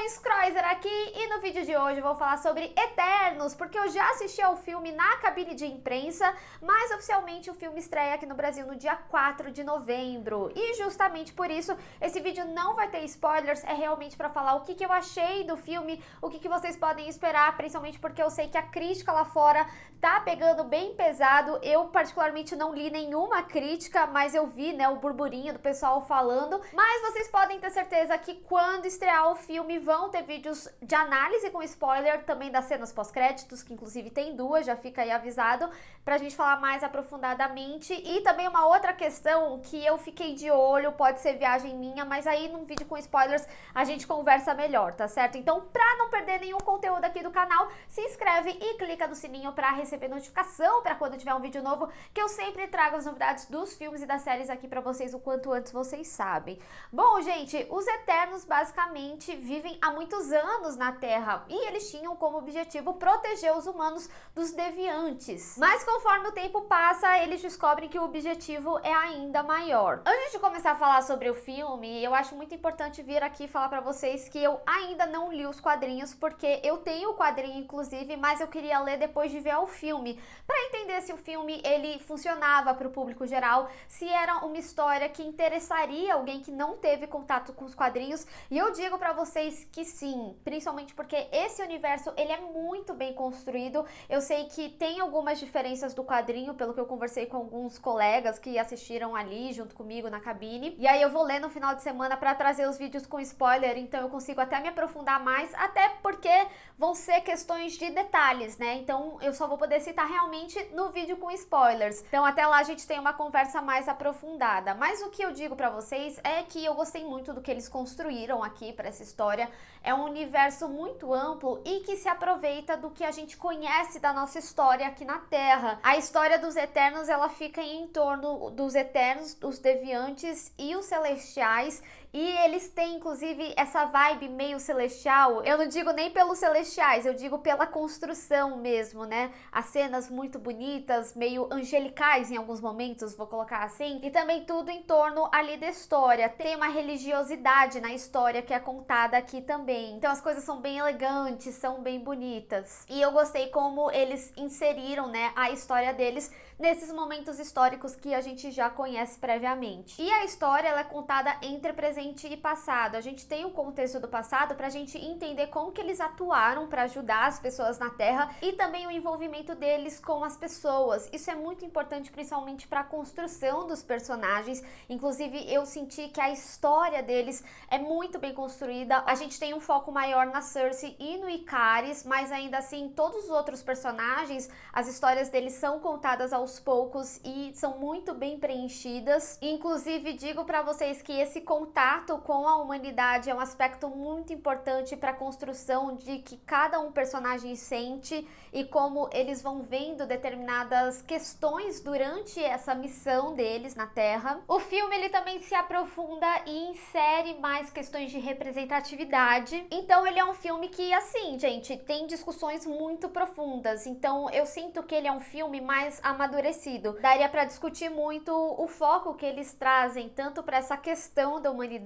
Camões Kreuzer aqui e no vídeo de hoje eu vou falar sobre Eternos, porque eu já assisti ao filme na cabine de imprensa, mas oficialmente o filme estreia aqui no Brasil no dia 4 de novembro. E justamente por isso esse vídeo não vai ter spoilers, é realmente para falar o que eu achei do filme, o que vocês podem esperar, principalmente porque eu sei que a crítica lá fora tá pegando bem pesado. Eu particularmente não li nenhuma crítica, mas eu vi, né, o burburinho do pessoal falando. Mas vocês podem ter certeza que quando estrear o filme vão ter vídeos de análise com spoiler também das cenas pós-créditos, que inclusive tem duas, já fica aí avisado, pra gente falar mais aprofundadamente. E também uma outra questão que eu fiquei de olho, pode ser viagem minha, mas aí num vídeo com spoilers a gente conversa melhor, tá certo? Então, pra não perder nenhum conteúdo aqui do canal, se inscreve e clica no sininho pra receber notificação pra quando tiver um vídeo novo, que eu sempre trago as novidades dos filmes e das séries aqui pra vocês o quanto antes vocês sabem. Bom, gente, os Eternos basicamente vivem há muitos anos na Terra e eles tinham como objetivo proteger os humanos dos deviantes. Mas conforme o tempo passa, eles descobrem que o objetivo é ainda maior. Antes de começar a falar sobre o filme, eu acho muito importante vir aqui falar pra vocês que eu ainda não li os quadrinhos, porque eu tenho o quadrinho inclusive, mas eu queria ler depois de ver o filme, pra entender se o filme ele funcionava pro público geral, se era uma história que interessaria alguém que não teve contato com os quadrinhos. E eu digo pra vocês que sim, principalmente porque esse universo ele é muito bem construído. Eu sei que tem algumas diferenças do quadrinho, pelo que eu conversei com alguns colegas que assistiram ali junto comigo na cabine, e aí eu vou ler no final de semana pra trazer os vídeos com spoiler, então eu consigo até me aprofundar mais, até porque vão ser questões de detalhes, né? Então eu só vou poder citar realmente no vídeo com spoilers. Então até lá a gente tem uma conversa mais aprofundada. Mas o que eu digo pra vocês é que eu gostei muito do que eles construíram aqui pra essa história. É um universo muito amplo e que se aproveita do que a gente conhece da nossa história aqui na Terra. A história dos Eternos, ela fica em torno dos Eternos, os Deviantes e os Celestiais. E eles têm, inclusive, essa vibe meio celestial. Eu não digo nem pelos celestiais, eu digo pela construção mesmo, né? As cenas muito bonitas, meio angelicais em alguns momentos, vou colocar assim. E também tudo em torno ali da história. Tem uma religiosidade na história que é contada aqui também. Então as coisas são bem elegantes, são bem bonitas. E eu gostei como eles inseriram, né, a história deles nesses momentos históricos que a gente já conhece previamente. E a história, ela é contada entre presente e passado. A gente tem o contexto do passado pra gente entender como que eles atuaram pra ajudar as pessoas na Terra e também o envolvimento deles com as pessoas. Isso é muito importante, principalmente pra construção dos personagens. Inclusive, eu senti que a história deles é muito bem construída. A gente tem um foco maior na Cersei e no Ikaris, mas ainda assim, todos os outros personagens, as histórias deles são contadas aos poucos e são muito bem preenchidas. Inclusive, digo pra vocês que esse contato com a humanidade é um aspecto muito importante para a construção de que cada personagem sente e como eles vão vendo determinadas questões durante essa missão deles na Terra. O filme ele também se aprofunda e insere mais questões de representatividade. Então ele é um filme que, assim, gente, tem discussões muito profundas. Então eu sinto que ele é um filme mais amadurecido. Daria para discutir muito o foco que eles trazem, tanto para essa questão da humanidade,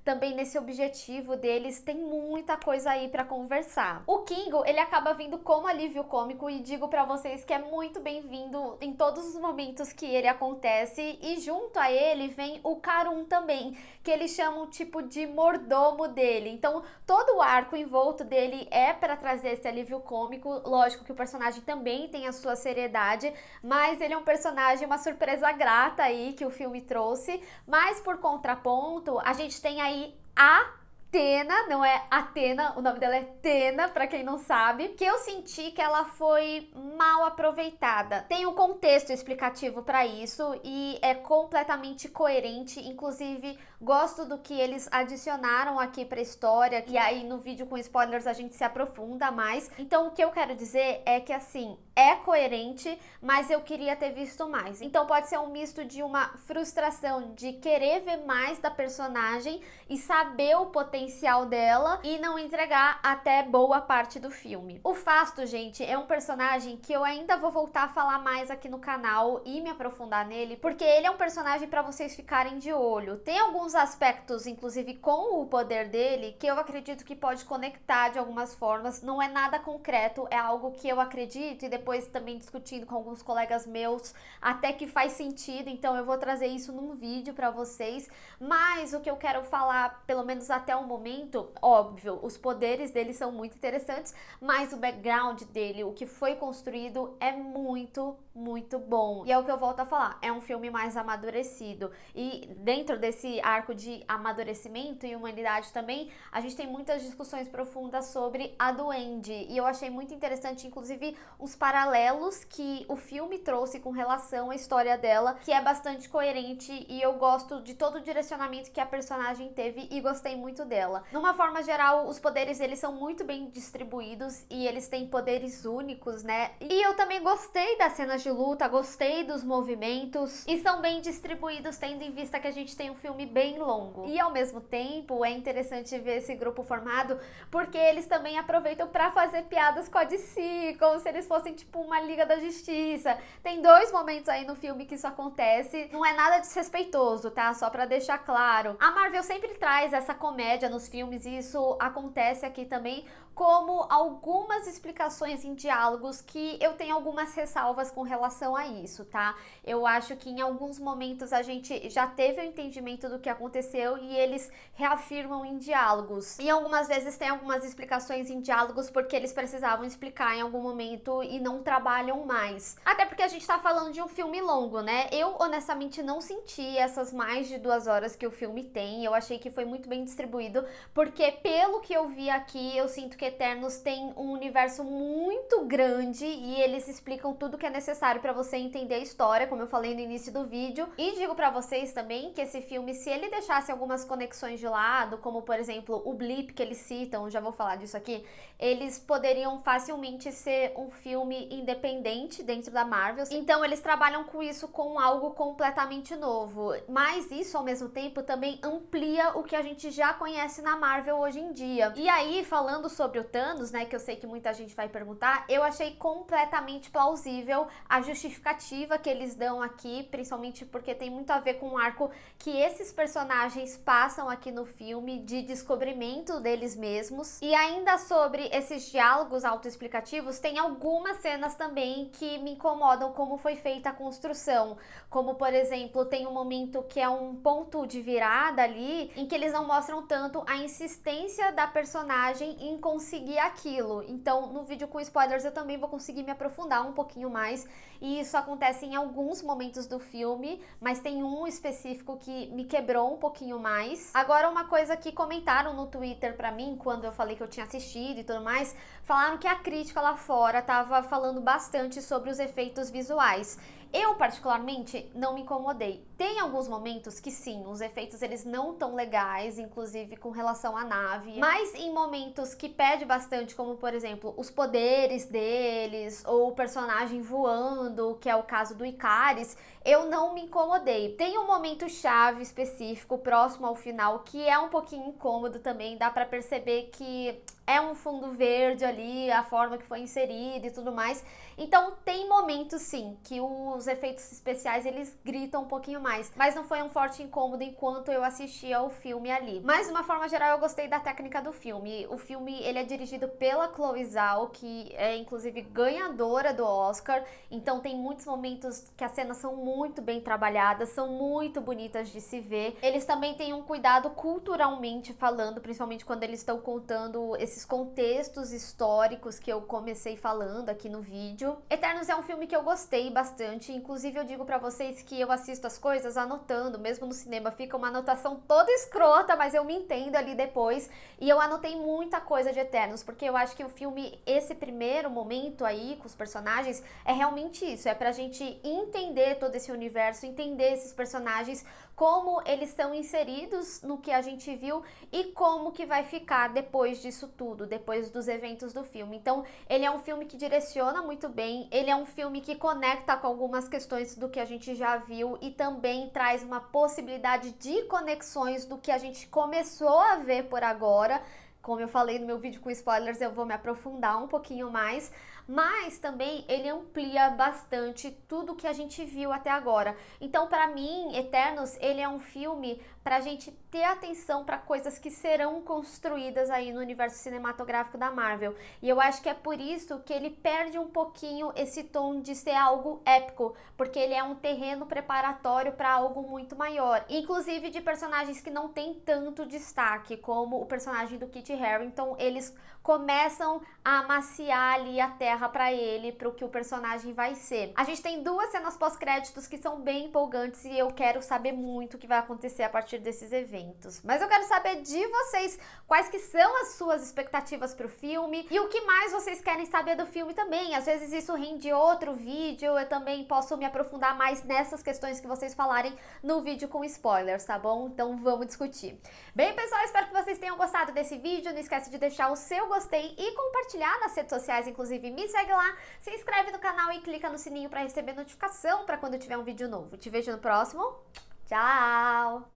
também nesse objetivo deles, tem muita coisa aí pra conversar. O Kingo, ele acaba vindo como alívio cômico e digo pra vocês que é muito bem-vindo em todos os momentos que ele acontece, e junto a ele vem o Karun também, que eles chamam tipo de mordomo dele. Então todo o arco em volta dele é pra trazer esse alívio cômico. Lógico que o personagem também tem a sua seriedade, mas ele é um personagem, uma surpresa grata aí que o filme trouxe. Mas por contraponto, a gente tem aí a Tena, não é Atena, o nome dela é Tena, pra quem não sabe, que eu senti que ela foi mal aproveitada. Tem um contexto explicativo pra isso e é completamente coerente, inclusive gosto do que eles adicionaram aqui pra história, e aí no vídeo com spoilers a gente se aprofunda mais. Então o que eu quero dizer é que assim, é coerente, mas eu queria ter visto mais. Então pode ser um misto de uma frustração de querer ver mais da personagem e saber o potencial potencial dela e não entregar até boa parte do filme. O Fasto, gente, é um personagem que eu ainda vou voltar a falar mais aqui no canal e me aprofundar nele, porque ele é um personagem para vocês ficarem de olho. Tem alguns aspectos, inclusive com o poder dele, que eu acredito que pode conectar de algumas formas. Não é nada concreto, é algo que eu acredito e depois também discutindo com alguns colegas meus, até que faz sentido, então eu vou trazer isso num vídeo para vocês. Mas o que eu quero falar, pelo menos até o momento, óbvio, os poderes dele são muito interessantes, mas o background dele, o que foi construído é muito bom. E é o que eu volto a falar, é um filme mais amadurecido. E dentro desse arco de amadurecimento e humanidade também, a gente tem muitas discussões profundas sobre a Duende. E eu achei muito interessante, inclusive, os paralelos que o filme trouxe com relação à história dela, que é bastante coerente e eu gosto de todo o direcionamento que a personagem teve e gostei muito dela. Numa forma geral, os poderes eles são muito bem distribuídos e eles têm poderes únicos, né? E eu também gostei das cenas de luta, gostei dos movimentos e são bem distribuídos, tendo em vista que a gente tem um filme bem longo. E ao mesmo tempo, é interessante ver esse grupo formado porque eles também aproveitam para fazer piadas com a DC, como se eles fossem tipo uma Liga da Justiça. Tem 2 momentos aí no filme que isso acontece. Não é nada desrespeitoso, tá? Só pra deixar claro. A Marvel sempre traz essa comédia nos filmes e isso acontece aqui também, como algumas explicações em diálogos que eu tenho algumas ressalvas com relação a isso, tá? Eu acho que em alguns momentos a gente já teve o entendimento do que aconteceu e eles reafirmam em diálogos. E algumas vezes tem algumas explicações em diálogos porque eles precisavam explicar em algum momento e não trabalham mais. Até porque a gente tá falando de um filme longo, né? Eu honestamente não senti essas mais de 2 horas que o filme tem. Eu achei que foi muito bem distribuído, porque pelo que eu vi aqui, eu sinto que Eternos tem um universo muito grande e eles explicam tudo que é necessário para você entender a história, como eu falei no início do vídeo. E digo para vocês também que esse filme, se ele deixasse algumas conexões de lado, como por exemplo o blip que eles citam, já vou falar disso aqui, eles poderiam facilmente ser um filme independente dentro da Marvel. Então eles trabalham com isso com algo completamente novo. Mas isso ao mesmo tempo também amplia o que a gente já conhece na Marvel hoje em dia. E aí, falando sobre o Thanos, né, que eu sei que muita gente vai perguntar, eu achei completamente plausível a justificativa que eles dão aqui, principalmente porque tem muito a ver com o arco que esses personagens passam aqui no filme de descobrimento deles mesmos. E ainda sobre esses diálogos autoexplicativos, tem algumas cenas também que me incomodam como foi feita a construção, como por exemplo, tem um momento que é um ponto de virada ali, em que eles não mostram tanto a insistência da personagem em conseguir aquilo. Então, no vídeo com spoilers eu também vou conseguir me aprofundar um pouquinho mais, e isso acontece em alguns momentos do filme, mas tem um específico que me quebrou um pouquinho mais. Agora, uma coisa que comentaram no Twitter pra mim, quando eu falei que eu tinha assistido e tudo mais, falaram que a crítica lá fora tava falando bastante sobre os efeitos visuais. Eu, particularmente, não me incomodei. Tem alguns momentos que sim, os efeitos eles não tão legais, inclusive com relação à nave, mas em momentos que pede bastante, como por exemplo, os poderes deles, ou o personagem voando, que é o caso do Ikaris, eu não me incomodei. Tem um momento chave específico, próximo ao final, que é um pouquinho incômodo também, dá pra perceber que é um fundo verde ali, a forma que foi inserida e tudo mais. Então tem momentos sim que os efeitos especiais eles gritam um pouquinho mais, mas não foi um forte incômodo enquanto eu assistia ao filme ali. Mas de uma forma geral eu gostei da técnica do filme. O filme ele é dirigido pela Chloe Zhao, que é inclusive ganhadora do Oscar, então tem muitos momentos que as cenas são muito bem trabalhadas, são muito bonitas de se ver. Eles também têm um cuidado culturalmente falando, principalmente quando eles estão contando esses contextos históricos que eu comecei falando aqui no vídeo. Eternos é um filme que eu gostei bastante, inclusive eu digo pra vocês que eu assisto as coisas anotando, mesmo no cinema fica uma anotação toda escrota, mas eu me entendo ali depois, e eu anotei muita coisa de Eternos, porque eu acho que o filme, esse primeiro momento aí com os personagens, é realmente isso, é pra gente entender todo esse universo, entender esses personagens, como eles são inseridos no que a gente viu e como que vai ficar depois disso tudo, depois dos eventos do filme. Então, ele é um filme que direciona muito bem, ele é um filme que conecta com algumas questões do que a gente já viu e também traz uma possibilidade de conexões do que a gente começou a ver por agora. Como eu falei no meu vídeo com spoilers, eu vou me aprofundar um pouquinho mais, mas também ele amplia bastante tudo que a gente viu até agora. Então, para mim, Eternos, ele é um filme pra gente ter atenção para coisas que serão construídas aí no universo cinematográfico da Marvel. E eu acho que é por isso que ele perde um pouquinho esse tom de ser algo épico, porque ele é um terreno preparatório para algo muito maior, inclusive de personagens que não têm tanto destaque, como o personagem do Kit Harington. Eles começam a amaciar ali a terra para ele, para o que o personagem vai ser. A gente tem 2 cenas pós-créditos que são bem empolgantes e eu quero saber muito o que vai acontecer a partir desses eventos. Mas eu quero saber de vocês quais que são as suas expectativas para o filme e o que mais vocês querem saber do filme também. Às vezes isso rende outro vídeo, eu também posso me aprofundar mais nessas questões que vocês falarem no vídeo com spoilers, tá bom? Então vamos discutir. Bem, pessoal, espero que vocês tenham gostado desse vídeo. Não esquece de deixar o seu gostei e compartilhar nas redes sociais, inclusive me segue lá, se inscreve no canal e clica no sininho para receber notificação para quando tiver um vídeo novo. Te vejo no próximo. Tchau!